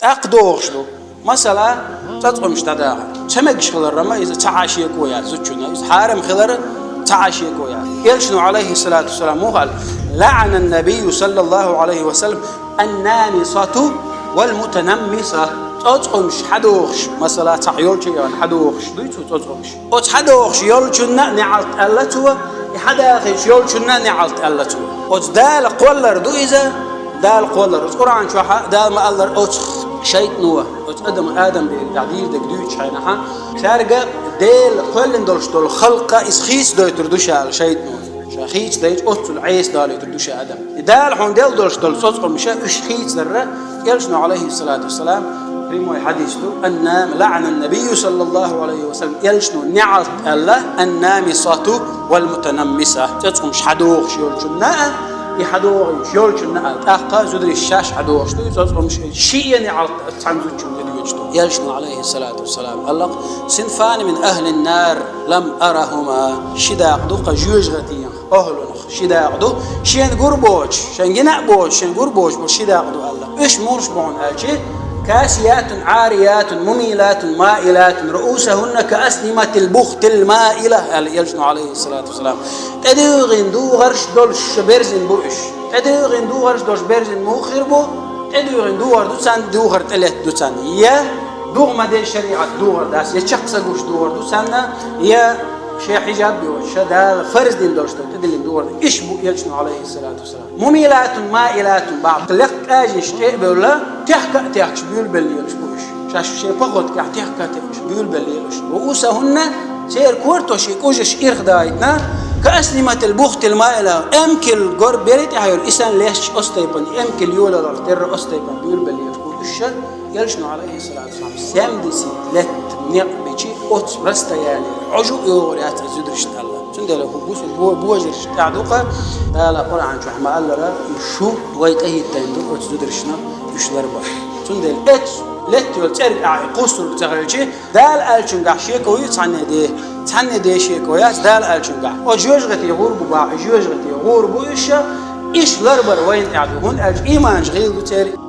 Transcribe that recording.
أقدوغشلو مثلا تطعم شتدا تمجش خلر رما إذا تعاشي كويا زوجنا إذا حارم خلر تعاشي كويا يلشنو عليه الصلاة والسلام مو قال لعن النبي صلى الله عليه وسلم النامصة والمتنمصة تطعمش حدوغش مثلا تعيولش يعني حدوغش دويتو تطعمش حدوغش يولشنا نعلت ألتوا يحداخش يولشنا نعلت ألتوا وتدال قولر دو إذا دال قولر القرآن شوحة دال ما الله شيء نوع آدم بعدير دقدوش حينها شارجة ديل قلن دولش دول خلقة إسخيس دو يتردوش على شيء نوع شخيص دايج أصل عيس دال يتردوش آدم دال حون ديل دولش دول صوت مشى إسخيس ذرة يلشنو عليه الصلاة والسلام ريمو حديث له أن لعن النبي صلى الله عليه وسلم يلشنو نعت الله النامصة والمتنمسة تتقوم شحدوغ شيولشنا يحدوغ شيولشنا أقا زدري الشاش حدوغ تتقوم شيء نعت تعنزوجهم يلشنو عليه الصلاة والسلام الله صنفان من أهل النار لم أرهما شداق دوق جوجغتي أهل شداق دو شين قربوج شين جناء بوج شين قربوج شداق دو الله إيش مورش بون ألشي كاسيات عاريات مميلات مائلات رؤوسهن كأسنمة البخت المائلة يلجنو عليه الصلاة والسلام تدوغن دو غرش دولش برزن بوش تدوغن دو غرش دولش برزن موخر بو تدوغن دو غرش دوسان دو غرش تلت دوسان يا دوغ مدى شريعة دو غرداس يا شخص قوش دو غرش دوسان يا شيء حجاب بيوش هذا فرز دين دولش تدلين دو غرش إيش بو يلجنو عليه الصلاة والسلام مميلات مائلات بعض لق أجيش تقبل تحكش بيقول بليلش بوش شاش شيء بقول تحكش بيقول بليلش رؤوسهن سير كورتوش يكوجش إرخدايتنا كأسنمة البخت المائلة أمكل قرب بيريت هايول إنسان ليش أستيبن أمكل يولا لغتر أستيبن بيقول بليلش بوش يلشنو عليه الصلاة والسلام سامدسي لت نقبتي أوت رستا يعني عجو يوريات زدرش الله تندل هو بوجر تعدوقه لا قرآن شو حما الله لا يشو ويتأهي التندو وتزدرشنا يشلر بح تندل إت لت يلترك قصر تغلشي دال ألشنجع شيء كوي تعني ده شيء كويس دال ألشنجع وجوج غتي غرب باع جوج غتي غرب إيش لربر وين يعدو هون إيمان غير بتر